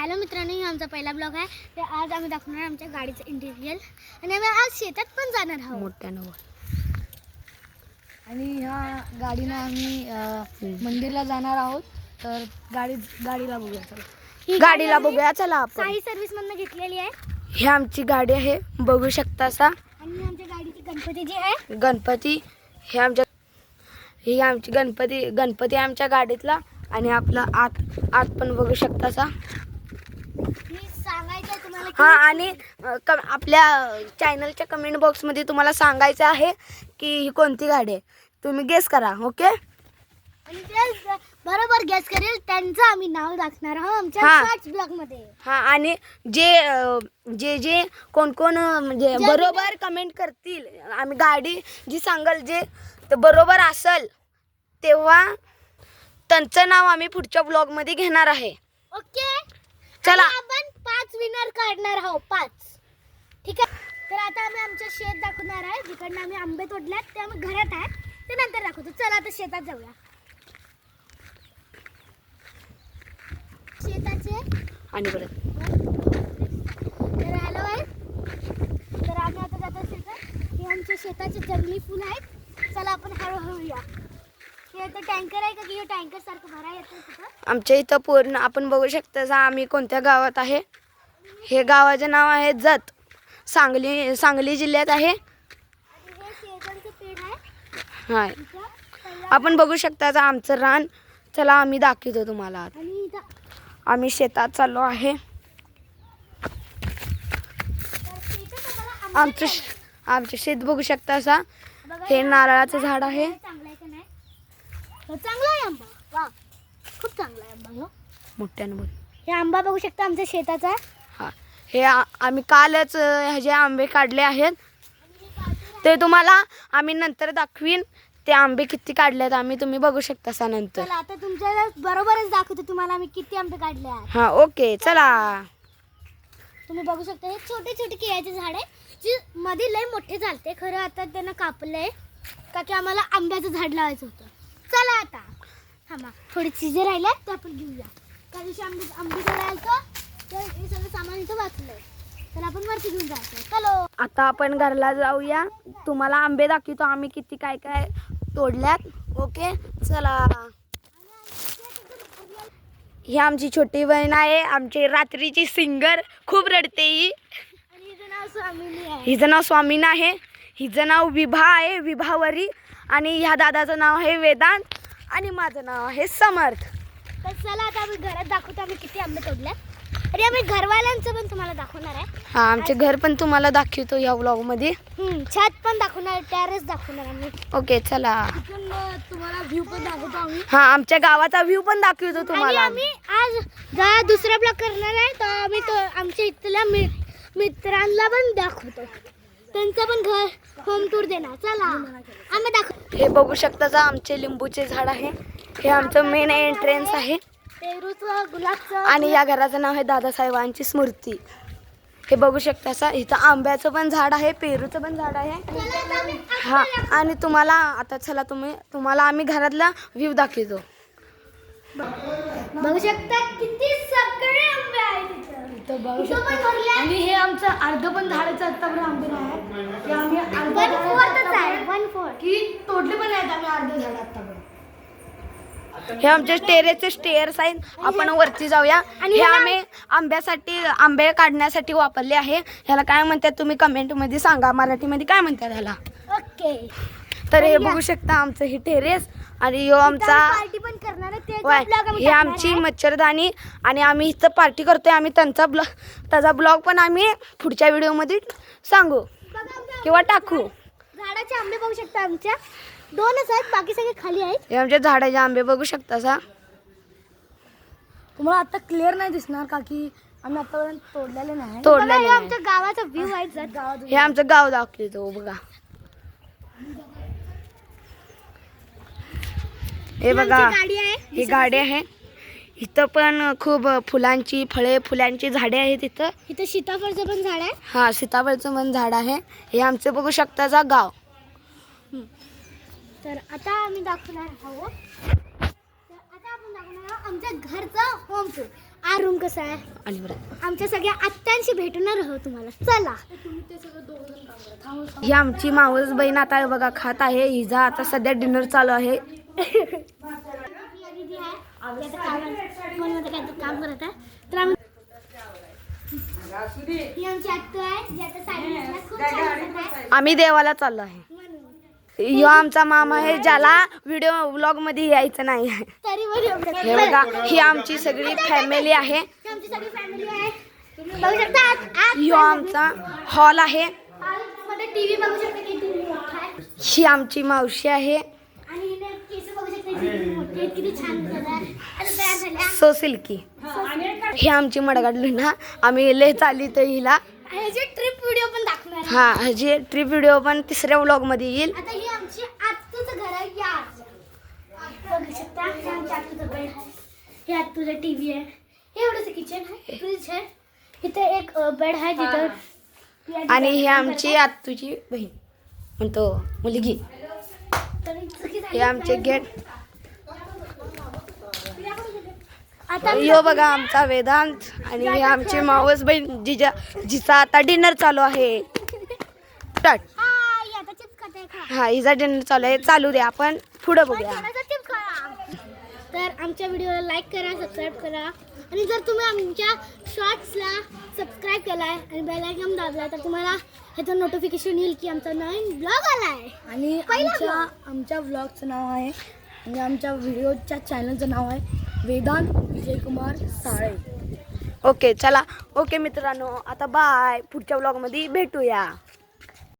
Hello मित्रांनो, हा आमचा पहिला ब्लॉग आहे. तर आज आम्ही दाखवणार आमच्या गाडीचं इंटिरियर आणि आम्ही आज शेतात पण जाणार आहोत मोठ्यानं. आणि ह्या गाडीनं आम्ही मंदिरला जाणार आहोत. तर गाडीला बघूया चला. ही गाडीला बघूया चला आपण. साई सर्व्हिस मधनं घेतलेली आहे ही आमची गाडी आहे, बघू शकता असा. आणि आमच्या गाडीची गणपती जी आहे गणपती ही आमची गणपती आमच्या गाडीतला. आणि आपला आत पण बघू शकता असा. मी सांगायचं तुम्हाला हा, आणि आपल्या चॅनलच्या कमेंट बॉक्समध्ये तुम्हाला सांगायचं आहे की ही कोणती गाडी आहे. तुम्ही गेस करा. ओके, आणि जे बरोबर गेस करेल त्यांचं आम्ही नाव दाखवणार आहोत आमच्या हा. शॉर्ट्स ब्लॉग मध्ये. हा, आणि जे कोण म्हणजे बरोबर कमेंट करतील, आम्ही गाडी जी सांगाल जे ते बरोबर असेल तेव्हा त्यांचं नाव आम्ही पुढच्या ब्लॉग मध्ये घेणार आहे. ओके, चला. आणि आपण 5 विनर काढणार आहोत. 5, ठीक आहे. तर आता आम्ही आमचं शेत दाखवणार आहे, जिकडनं आम्ही आंबे तोडल्यात ते आम्ही घरात आहे, ते नंतर दाखवतो. चला आता शेतात जाऊया. शेताचे आणि परत तर हॅलो आहे. तर आम्ही आता जातो शेतात. हे आमच्या शेताचे जंगली फुल आहेत. चला आपण हळूहळू या. हे आता टँकर आहे का की हे टँकर सारखं भरा येतं तिथं. आमच्या इथं पूर्ण आपण बघू शकता आम्ही कोणत्या गावात आहे. हे गावाचे नाव आहे जत, सांगली जिल्ह्यात आहे. आणि हे शेजारचं पेड़ आहे. हाय, इथं पहिला आपण बघू शकता आमचं रान. चला आम्ही दाखवतो तुम्हाला. आणि इथं आम्ही शेतात चाललो आहे. तर इथं तुम्हाला आमचं शेत बघू शकता असा. बघा, हे नारळाचं झाड आहे. चांगलं आहे का नाही? हो, चांगला आहे आंबा. वा, खूप चांगला आहे आंबा. हो, मोठ्यानं बोल. हे आंबा बघू शकता आमच्या शेताचा. हा, हे आम्ही कालच ह्याचे आंबे काढले आहेत. ते तुम्हाला आम्ही नंतर दाखवीन. ते आंबे किती काढलेत आम्ही, तुम्ही बघू शकता असा नंतर. चला आता तुमच्या बरोबरच दाखवतो तुम्हाला आम्ही किती आंबे काढले आहेत. हा, ओके, चला. तुम्ही बघू शकता हे छोटे छोटे केळ्याचे झाड आहे, जे मध्ये लय मोठे झालते. खरं आता त्यांना कापलंय का की आम्हाला आंब्याचं झाड लावायचं होतं. चला आता थांबा, थोडी चिजे राहिल्या ते आपण घेऊया. त्या दिवशी आंबे तोडायचं तर हे सगळं सामान इथं वाचलंय, तर आपण वरती घेऊन जायचं. चलो आता आपण घरला जाऊया. तुम्हाला आंबे दाखवतो आम्ही किती काय काय तोडल्यात. ओके, चला. ही आमची छोटी बहीण आहे, आमची रात्रीची सिंगर. खूप रडते ही. आणि हिचं नाव स्वामिनी आहे. हिचं नाव स्वामीना आहे. हिचं नाव विभा आहे, विभावरी. आणि ह्या दादाचं नाव आहे वेदांत. आणि माझं नाव आहे समर्थ. तर चला आता आम्ही घरात दाखवतो आम्ही किती आंबे तोडल्यात. आणि आम्ही घरवाल्यांचं पण तुम्हाला दाखवणार आहे. हा, आमचे घर पण तुम्हाला दाखवतो या व्लॉगमध्ये. छत पण दाखवणार, टेरेस दाखवणार आम्ही. ओके, चला. तिथून तुम्हाला व्ह्यू पण दाखवतो आम्ही. हा, आमच्या गावाचा व्ह्यू पण दाखवतो आणि तुम्हाला. आम्ही आज दुसरा ब्लॉग करणार आहे, तर आम्ही आमच्या इथल्या मित्रांना पण दाखवतो. त्यांचं पण घर होम टूर देणार. चला आम्ही दाखवतो. हे बघू शकता आमचे लिंबूचे झाड आहे. हे आमचं मेन एंट्रन्स आहे. पेरूचं, गुलाबचं. आणि या घराचं नाव आहे दादासाहेबांची स्मृती. हे बघू शकता असा. इथं आंब्याचं पण झाड आहे, पेरूचं पण झाड आहे. चला आता आम्ही हा, आणि तुम्हाला आता चला तुम्हाला आम्ही घरातला व्ह्यू दाखवतो. बघू शकता किती सगळे आंबे आहेत इथं. इथं बघू इथं पण शकता. भरले आहे. आणि हे आमचं अर्ध पण झाडाचं आत्तापर्यंत आंबे नाही आहे. हे आम्ही अर्ध 1/4च आहे. 1/4. की तोडले पण आहेत आम्ही अर्ध झाड आत्तापर्यंत. हे आमच्या टेरेसचे स्टेअर्स आहेत. आपण वरती जाऊया. हे आम्ही आंबे काढण्यासाठी वापरले आहे. ह्याला काय म्हणतात तुम्ही कमेंट मध्ये सांगा, मराठीमध्ये काय म्हणतात ह्याला. ओके, तर हे बघू शकता आमचं हे टेरेस. आणि ह्यो आमचा पार्टी पण करणार आहे. ते वाय, ही आमची मच्छरदाणी. आणि आम्ही इथं पार्टी करतोय. आम्ही त्याचा ब्लॉग पण आम्ही पुढच्या व्हिडिओमध्ये सांगू किंवा टाकू. झाडाचे आंबे बघू शकता आमच्या 2च आहेत, बाकी सगळे खाली आहेत. हे आमच्या झाडाचे आंबे बघू शकता सा. तुम्हाला आता क्लिअर नाही दिसणार का की आम्ही आतापर्यंत तोडलेले नाही. बघा, हे तोडलेले आमच्या गावाचा व्ह्यू आहे. जर गावात हे आमचं गाव दाखवतो बघा. हे बघा, आमची गाडी आहे. ही गाडी आहे. इथं पण खूप फुलांची झाडे आहेत इथं. इथं सीताफळचं पण झाड आहे. हा, सीताफळचं पण झाड आहे. हे आमचं बघू शकता गाव. तर आता आम्ही दाखवणार आहोत. तर आता आपण दाखवणार आहोत आमच्या घरचा होम टूर. हा रूम कसा आहे आणि बरं आमच्या सगळ्या आत्यांशी भेटणार आहोत तुम्हाला. चला ही आमची मावस बहीण आता बघा खात आहे. हिचा आता सध्या डिनर चालू आहे. दीदी आहे ती आता फोनमध्ये काहीतरी काम करत आहे. तर आम्ही ही आमची आत्तू आहे जी आता साडी नेसण्यात खूप छान दिसत आहे. आम्ही देवाला चाललो आहे. म्हणून ह्यो आमचा मामा आहे ज्याला व्हिडिओ व्लॉग मध्ये यायचं नाही आहे. तरी वर येऊ शकतो. हे बघा ही आमची सगळी फॅमिली आहे. ही आमची सगळी फॅमिली आहे. तुम्ही बघू शकता आज ह्यो आमचा हॉल आहे. मध्ये टीव्ही बघू शकता किती मोठा आहे. ही आमची मावशी आहे. आणि हिने केस बघू शकता किती मोठे आहेत, किती छान कलर आता तयार झाल्या. So silkie. ही आमची मडगाडली ना आम्ही लय चालली तर हिला. आणि ह्याची ट्रिप व्हिडिओ पण दाखवणार आहे. हा ह्याची ट्रिप व्हिडिओ पण तिसऱ्या व्लॉग मध्ये येईल. आता ही आमची आत्तूचं घर आहे. या बघू शकता हे आमच्या आत्तूचं बेड आहे. हे आत्तूचं टीव्ही आहे. हे एवढंच किचन आहे. फ्रीज आहे. इथे एक बेड आहे तिथं. आणि ही आमची आत्तूची बहीण म्हणतो मुलगी. हे आमचे गेट. आता यो बघा आमचा वेदांत आणि हे आमची मावस बहीण जिचा आता डिनर चालू आहे. स्टार्ट. हाय, आता चिप्स खाते खा. हा हिचा डिनर चालू आहे. चालू दे आपण पुढे बघूया. थोडासा चिप्स खा. तर आमच्या व्हिडिओला लाईक करा, सबस्क्राईब करा. आणि जर तुम्ही आमच्या शॉर्ट्सला सबस्क्राईब केलाय आणि बेल आयकॉन दाबला तर तुम्हाला ह्याचं नोटिफिकेशन येईल की आमचा नवीन ब्लॉग आलाय. आणि पहिला आमच्या व्लॉगचं नाव आहे आणि आमच्या व्हिडिओच्या चॅनलचं नाव आहे वेदांत विजयकुमार साळे. ओके चला. ओके मित्रांनो आता बाय. पुढच्या व्लॉग मध्ये भेटूया.